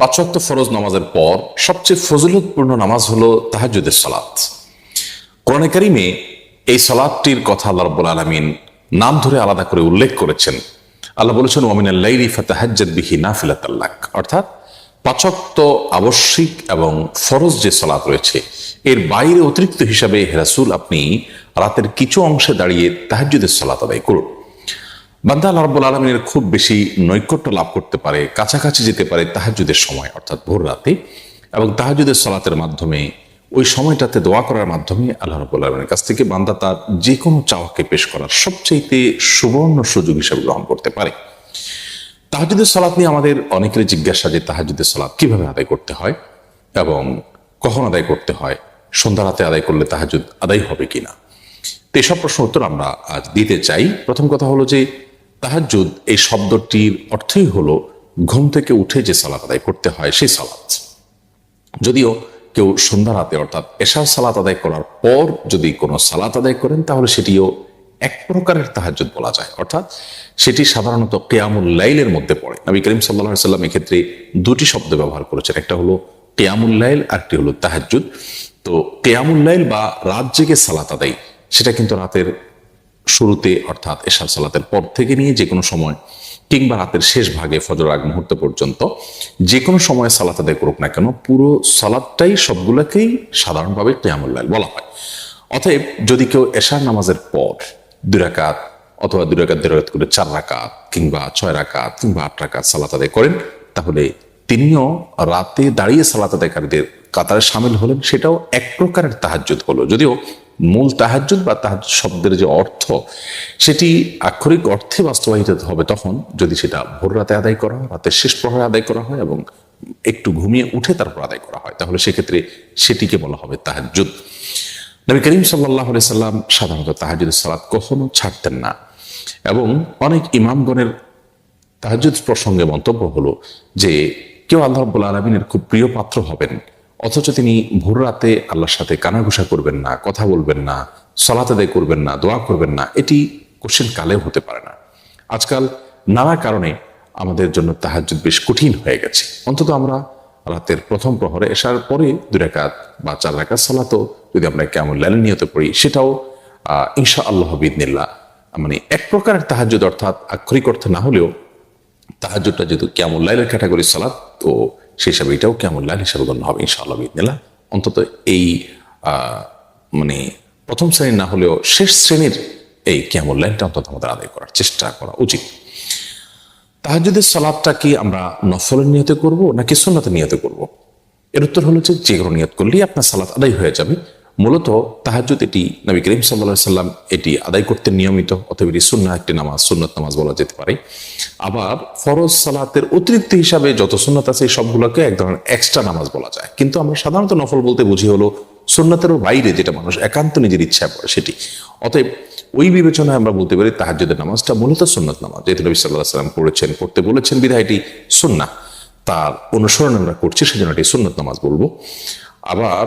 পাঁচ ওয়াক্ত ফরজ নামাজের পর সবচেয়ে ফজিলতপূর্ণ নামাজ হলো তাহাজ্জুদের সালাত। কোরআনে কারিমে এই সালাতটির কথা আল্লাহ রাব্বুল আলামিন নাম ধরে আলাদা করে উল্লেখ করেছেন। আল্লাহ বলেছেন ওয়া মিনাল লাইলি ফাতাহাজ্জাদ বিহি নাফিলাতাল লাক, অর্থাৎ পাঁচ ওয়াক্ত আবশ্যিক এবং ফরজ যে সালাত রয়েছে এর বাইরে অতিরিক্ত হিসাবে হে রাসূল আপনি রাতের কিছু অংশে দাঁড়িয়ে তাহাজ্জুদের সালাত আদায় করুন। বান্দা আল্লাহ রাব্বুল আলামিনের খুব বেশি নৈকট্য লাভ করতে পারে, কাছাকাছি যেতে পারে তাহাজ্জুদের সময় অর্থাৎ ভোর রাতে, এবং তাহাজ্জুদের সালাতের মাধ্যমে ওই সময়টাতে দোয়া করার মাধ্যমে আল্লাহ রাব্বুল আলামিনের কাছ থেকে বান্দা তার যে কোনো চাওয়াকে পেশ করার সবচেয়ে সুবর্ণ সুযোগ হিসেবে গ্রহণ করতে পারে। তাহাজ্জুদের সালাত নিয়ে আমাদের অনেকেরই জিজ্ঞাসা যে তাহাজ্জুদের সালাত কিভাবে আদায় করতে হয় এবং কখন আদায় করতে হয়, সন্ধ্যা রাতে আদায় করলে তাহাজ্জুদ আদায় হবে কিনা। তো এসব প্রশ্ন উত্তর আমরা আজ দিতে চাই। প্রথম কথা হলো যে তাহাজ্জুদ এই শব্দটির অর্থই হলো ঘুম থেকে উঠে যে সালাত আদায় করতে হয় সেই সালাত। যদিও কেউ সন্ধ্যা রাতে অর্থাৎ এশার সালাত আদায় করার পর যদি কোনো সালাত আদায় করেন তাহলে সেটিও এক প্রকারের তাহাজ্জুদ বলা যায়, অর্থাৎ সেটি সাধারণত কিয়ামুল লাইলের মধ্যে পড়ে। নবী করিম সাল্লাল্লাহু আলাইহি সাল্লাম এক্ষেত্রে দুটি শব্দ ব্যবহার করেছেন, একটা হলো কিয়ামুল লাইল আর একটি হলো তাহাজ্জুদ। তো কিয়ামুল লাইল বা রাত জেগে সালাত আদায় সেটা কিন্তু রাতের শুরুতে অর্থাৎ এশার সালাতের পর থেকে নিয়ে যে কোনো সময় কিংবা রাতের শেষ ভাগে ফজর আগ মুহূর্ত পর্যন্ত যে কোনো সময় সালাত আদায় করুক না কেন পুরো সালাতটাই সবগুলোকেই সাধারণভাবে কিয়ামুল লাইল বলা হয়। অতএব যদি কেউ এশার নামাজের পর 2 রাকাত অথবা 2 রাকাত 2 রাকাত করে 4 রাকাত কিংবা 6 রাকাত কিংবা 8 রাকাত সালাত আদায় করেন তাহলে তিনিও রাতে দাঁড়িয়ে সালাত আদায়কারীদের কাতারে শামিল হলেন, সেটাও এক প্রকারের তাহাজ্জুদ হলো। যদিও মূল তাহাজ্জুদ বা তাহাজ্জুদ শব্দের যে অর্থ সেটি আক্ষরিক অর্থে বাস্তবায়িত হবে তখন যদি সেটা ভোর রাতে আদায় করা হয়, রাতের শেষ প্রহরে আদায় করা হয় এবং একটু ঘুমিয়ে উঠে তারপর আদায় করা হয়, তাহলে সেক্ষেত্রে সেটিকে বলা হবে তাহাজ্জুদ। নবী করিম সাল্লাল্লাহু আলাইহি সাল্লাম সাধারণত তাহাজ্জুদের সালাত কখনো ছাড়তেন না এবং অনেক ইমামগণের তাহাজ্জুদ প্রসঙ্গে মন্তব্য হলো যে কেউ আল্লাহ রাব্বুল আলামিনের খুব প্রিয় পাত্র হবেন অথচ তিনি ভোর রাতে আল্লাহর সাথে কানাঘুষা করবেন না, কথা বলবেন না, সালাত আদায় করবেন না, দোয়া করবেন না, এটি কোশ্চেন কালেও হতে পারে না। আজকাল নানা কারণে আমাদের জন্য তাহাজ্জুদ বেশ কঠিন হয়ে গেছে। অন্তত আমরা রাতের প্রথম প্রহরে এশার পরে 2 রাকাত বা 4 রাকাত সালাতও যদি আমরা কিয়ামুল লাইলের নিয়তে পড়ি সেটাও ইনশাআল্লাহ বিইذনিল্লাহ মানে এক প্রকারের তাহাজ্জুদ, অর্থাৎ আক্ষরিক অর্থে না হলেও তাহাজ্জুদটা যেহেতু কিয়ামুল লাইলের ক্যাটাগরির সালাত তো সেই হিসাবে এটাও কিয়ামুল লাইল হিসাবে গণ্য হবে ইনশাআল্লাহ বিইذনিল্লাহ। অন্তত এই মানে প্রথম শ্রেণীর না হলেও শেষ শ্রেণীর এই কিয়ামুল লাইলটা অন্তত আমাদের আদায় করার চেষ্টা করা উচিত। তাহাজ্জুদের সালাতটা কি আমরা নফলের নিয়তে করব নাকি সুন্নতের নিয়তে করব? এর উত্তর হলো যে কোনো নিয়ত করলেই আপনার সালাত আদায় হয়ে যাবে। মূলত তাহাজ্জুদ এটি নবী করিম সাল্লাল্লাহু আলাইহি সাল্লাম এটি আদায় করতে নিয়মিত, অতএব এটি সুন্নাহ একটি নামাজ, সুন্নত নামাজ বলা যেতে পারে। আবার ফরজ সালাতের অতিরিক্ত হিসাবে যত সুন্নত আছে সবগুলোকে এক ধরনের এক্সট্রা নামাজ বলা যায়, কিন্তু আমরা সাধারণত নফল বলতে বুঝি হলো সুন্নতেরও বাইরে যেটা মানুষ একান্ত নিজের ইচ্ছায় পড়ে সেটি। অতএব ওই বিবেচনায় আমরা বলতে পারি তাহাজ্জুদের নামাজটা মূলত সুন্নত নামাজ, যেহেতু নবী সাল্লাল্লাহু আলাইহি সাল্লাম পড়েছেন, পড়তে বলেছেন বিধায় এটি সুন্নাহ, তার অনুসরণ আমরা করছি সেজন্য এটি সুন্নত নামাজ বলবো। আবার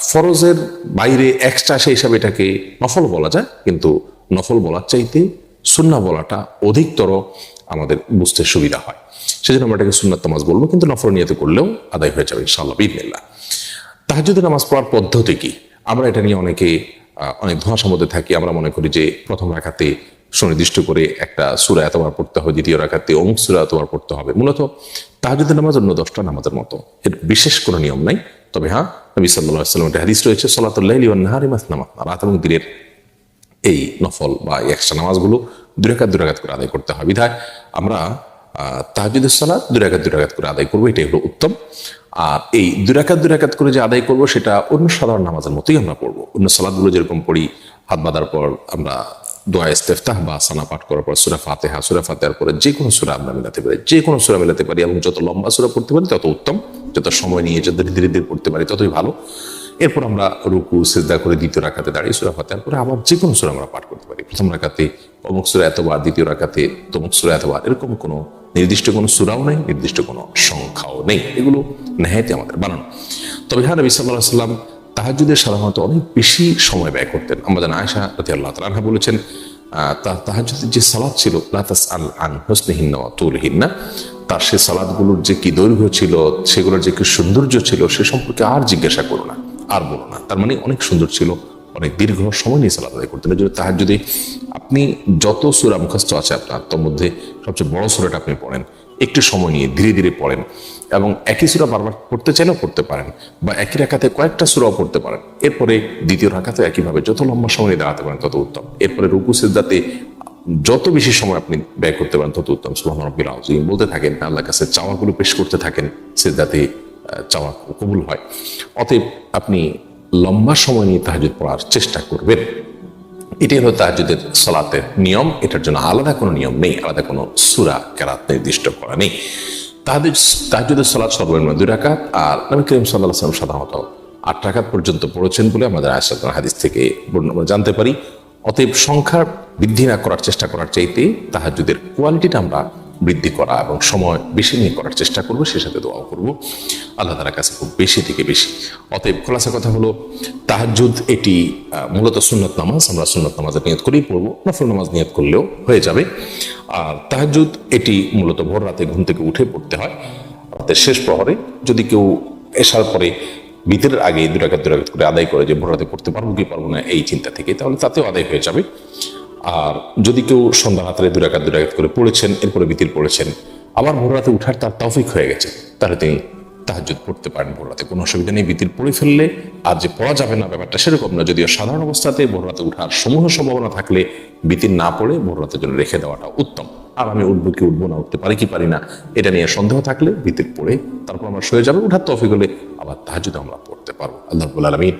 ফরজের বাইরে এক্সট্রা সেই হিসাবে এটাকে নফল বলা যায়, কিন্তু নফল বলার চাইতে সুন্নাহ বলাটা অধিকতর আমাদের বুঝতে সুবিধা হয়, সেজন্য আমরা এটাকে সুন্নত নামাজ বলবো, কিন্তু নফল নিয়তে করলেও আদায় হয়ে যাবে ইনশাআল্লাহ বিইذনিল্লাহ। তাহাজ্জুদের নামাজ পড়ার পদ্ধতি কি? আমরা এটা নিয়ে অনেক ধোঁয়াশার মধ্যে থাকি। আমরা মনে করি যে প্রথম রাকাতে সুনির্দিষ্ট করে একটা সূরা এতবার পড়তে হয়, দ্বিতীয় রাকাতে অমুক সূরা এতবার পড়তে হবে। মূলত তাহাজ্জুদের নামাজ অন্য 10টা নামাজের মতো, এর বিশেষ কোনো নিয়ম নাই। তবে হ্যাঁ, নবী সাল্লাল্লাহু আলাইহি ওয়াসাল্লামের হাদিস রয়েছে সালাতুল লাইলি ওয়ান নাহারি মাসনা মাসনা, রাত এবং দিনের এই নফল বা এক্সট্রা নামাজগুলো 2 রাকাত 2 রাকাত করে আদায় করতে হয়। বিধায় আমরা তাহাজ্জুদের সালাত 2 রাকাত 2 রাকাত করে আদায় করবো, এটাই হলো উত্তম। আর এই 2 রাকাত 2 রাকাত করে যে আদায় করবো সেটা অন্য সাধারণ নামাজের মতোই আমরা পড়বো। অন্য সালাতগুলো যেরকম পড়ি, হাত বাঁধার পর আমরা দোয়া ইস্তেফতাহ বা সানা পাঠ করার পর সূরা ফাতিহা, সূরা ফাতিহার পরে যে কোনো সূরা আমরা মেলাতে পারি, যে কোনো সূরা মেলাতে পারি, এবং যত লম্বা সূরা পড়তে পারি তত উত্তম, যত সময় নিয়ে যত ধীরে ধীরে পড়তে পারি ততই ভালো। এরপর আমরা রুকু সিজদা করে দ্বিতীয় রাকাতে দাঁড়িয়ে সূরা ফাতিহার পরে আবার যে কোনো সূরা আমরা পাঠ করতে পারি। প্রথম রাকাতে অমুক সূরা এতবার, দ্বিতীয় রাকাতে তমুক সূরা এতবার, এরকম কোনো নির্দিষ্ট কোনো সূরাও নেই, নির্দিষ্ট কোনো সংখ্যাও নেই, এগুলো নেহায়েতই আমাদের বানানো। তবে হ্যাঁ, নবী সাল্লাল্লাহু আলাইহি ওয়াসাল্লাম তাহাজ্জুদে সাধারণত অনেক বেশি সময় ব্যয় করতেন। আমাদের আয়েশা রাদিয়াল্লাহু তাআলা আনহা বলেছেন তাহাজ্জুদের যে সালাত ছিল লা তাসআল আন হুসনিহিন্না ওয়া তুলহিন্না, তার সে সালাদগুলোর যে কি দৈর্ঘ্য ছিল, সেগুলোর যে কি সৌন্দর্য ছিল, সে সম্পর্কে আর জিজ্ঞাসা করো না, আর বলো না। তার মানে অনেক সুন্দর ছিল, অনেক দীর্ঘ সময় নিয়ে সালাদ আদায় করতেন। তাহাজ্জুদে আপনি যত সূরা মুখস্থ আছে আপনার, তার মধ্যে সবচেয়ে বড় সূরাটা আপনি পড়েন, একটু সময় নিয়ে ধীরে ধীরে পড়েন, এবং একই সূরা বারবার পড়তে চাইলেও পড়তে পারেন, বা একই রাকাতে কয়েকটা সূরাও পড়তে পারেন। এরপরে দ্বিতীয় রাকাতে একইভাবে যত লম্বা সময় নিয়ে দাঁড়াতে পারেন তত উত্তম। এরপরে রুকু সিজদাতে যত বেশি সময় আপনি ব্যয় করতে পারেন তত উত্তম। সুবহান রাব্বিল আযীম বলতে থাকেন, আল্লাহর কাছে চাওয়াগুলো পেশ করতে থাকেন, সিজদাতে চাওয়া কবুল হয়। অতএব আপনি লম্বা সময় নিয়ে তাহাজ্জুদ পড়ার চেষ্টা করবেন। এটাই হলো তাহাজ্জুদের সালাতের নিয়ম। এটার জন্য আলাদা কোনো নিয়ম নেই, আলাদা কোনো সূরা কেরাত নির্দিষ্ট করা নেই। তাহাজ্জুদের সালাত সর্বনিম্ন 2 রাকাত, আর নবী করিম সাল্লাল্লাহু আলাইহি ওয়াসাল্লাম সাধারণত 8 রাকাত পর্যন্ত পড়েছেন বলে আমাদের আয়েশা রাদিয়াল্লাহু হাদিস থেকে আমরা জানতে পারি। অতএব সংখ্যা বৃদ্ধি না করার চেষ্টা করার চাইতে তাহাজ্জুদের কোয়ালিটিটা আমরা বৃদ্ধি করা এবং সময় বেশি নিয়ে করার চেষ্টা করবো, সে সাথে দোয়াও করবো আল্লাহ তাআলার কাছে খুব বেশি থেকে বেশি। অতএব খোলাসা কথা হলো, তাহাজ্জুদ এটি মূলত সুন্নত নামাজ। আমরা সুন্নত নামাজের নিয়ত করেই পড়বো, নফল নামাজ নিয়ত করলেও হয়ে যাবে। আর তাহাজ্জুদ এটি মূলত ভোর রাতে ঘুম থেকে উঠে পড়তে হয়, রাতের শেষ প্রহরে। যদি কেউ এশার পরে বিতরের আগে 2 রাকাত করে আদায় করে, যে ভোর রাতে পড়তে পারবো কি পারবো না এই চিন্তা থেকে, তাহলে তাতেও আদায় হয়ে যাবে। আর যদি কেউ সন্ধ্যা রাত্রে 2 রাকাত করে পড়েছেন, এরপরে বিতির পড়েছেন, আবার ভোর রাতে উঠার তার তৌফিক হয়ে গেছে, তাহলে তিনি তাহাজ্জুদ পড়তে পারেন ভোর রাতে, কোনো অসুবিধা নেই। বিতির পড়ে ফেললে আর যে পড়া যাবে না ব্যাপারটা সেরকম না। যদিও সাধারণ অবস্থাতে ভোর রাতে উঠার সমূহ সম্ভাবনা থাকলে বিতির না পড়ে ভোর রাতের জন্য রেখে দেওয়াটা উত্তম। আর আমি উঠবো কি উঠবো না, উঠতে পারি কি পারি না, এটা নিয়ে সন্দেহ থাকলে বিতির পড়ে তারপর আমরা শুয়ে যাবে, উঠার তৌফিক হলে আবার তাহাজ্জুদ আমরা পড়তে পারবো। আল্লাহ রাব্বুল আলামিন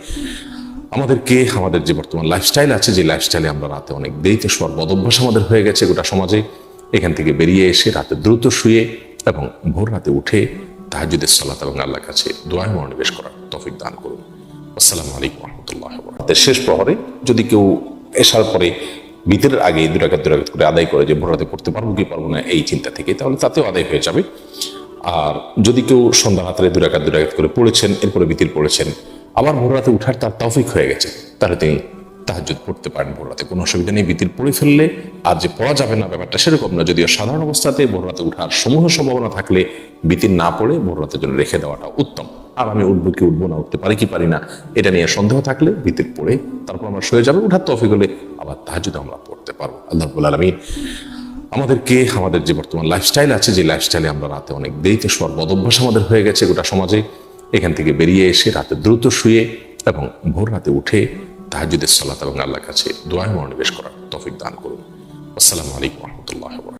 আমাদেরকে, আমাদের যে বর্তমান লাইফস্টাইল আছে, যে লাইফস্টাইলে আমরা রাতে অনেক দেরিতে শোয়ার বদভ্যাস আমাদের হয়ে গেছে গোটা সমাজে, এখান থেকে বেরিয়ে এসে রাতে দ্রুত শুয়ে এবং ভোর রাতে উঠে তাহাজ্জুদের সালাত এবং আল্লাহর কাছে দোয়ায় মনোনিবেশ করার তৌফিক দান করুন। আসসালামু আলাইকুম ওয়া রাহমাতুল্লাহি ওয়া বারাকাতুহু। শেষ প্রহরে যদি কেউ এশার পরে বিতরের আগে 2 রাকাত করে আদায় করে, যে ভোর রাতে পড়তে পারবো কি পারবো না এই চিন্তা থেকে, তাহলে তাতেও আদায় হয়ে যাবে। আর যদি কেউ সন্ধ্যা রাত্রে 2 রাকাত করে পড়েছেন, এরপরে বিতির পড়েছেন, আবার ভোর রাতে উঠার তার তৌফিক হয়ে গেছে, তাহলে তিনি তাহাজ্জুদ পড়তে পারেন ভোর রাতে, কোনো অসুবিধা নেই। বিতির পড়ে ফেললে আর যে পড়া যাবে না ব্যাপারটা সেরকম না। যদিও সাধারণ অবস্থাতে ভোর রাতে উঠার সমূহ সম্ভাবনা থাকলে বিতির না পড়ে ভোর রাতের জন্য রেখে দেওয়াটা উত্তম। আর আমি উঠবো কি উঠবো না, উঠতে পারি কি পারি না, এটা নিয়ে সন্দেহ থাকলে বিতির পড়ে তারপর আমরা শুয়ে যাবে, উঠার তৌফিক হলে আবার তাহাজ্জুদ আমরা পড়তে পারবো। আল্লাহ রাব্বুল আলামিন আমাদেরকে, আমাদের যে বর্তমান লাইফস্টাইল আছে, যে লাইফস্টাইলে আমরা রাতে অনেক দেরিতে শোয়ার বদভ্যাস আমাদের হয়ে গেছে গোটা সমাজে, এখান থেকে বেরিয়ে এসে রাতে দ্রুত শুয়ে এবং ভোর রাতে উঠে তাহাজ্জুদের সালাত এবং আল্লাহর কাছে দোয়ায় মনোনিবেশ করার তৌফিক দান করুন। আসসালামু আলাইকুম ওয়া রাহমাতুল্লাহি ওয়া বারাকাতুহু।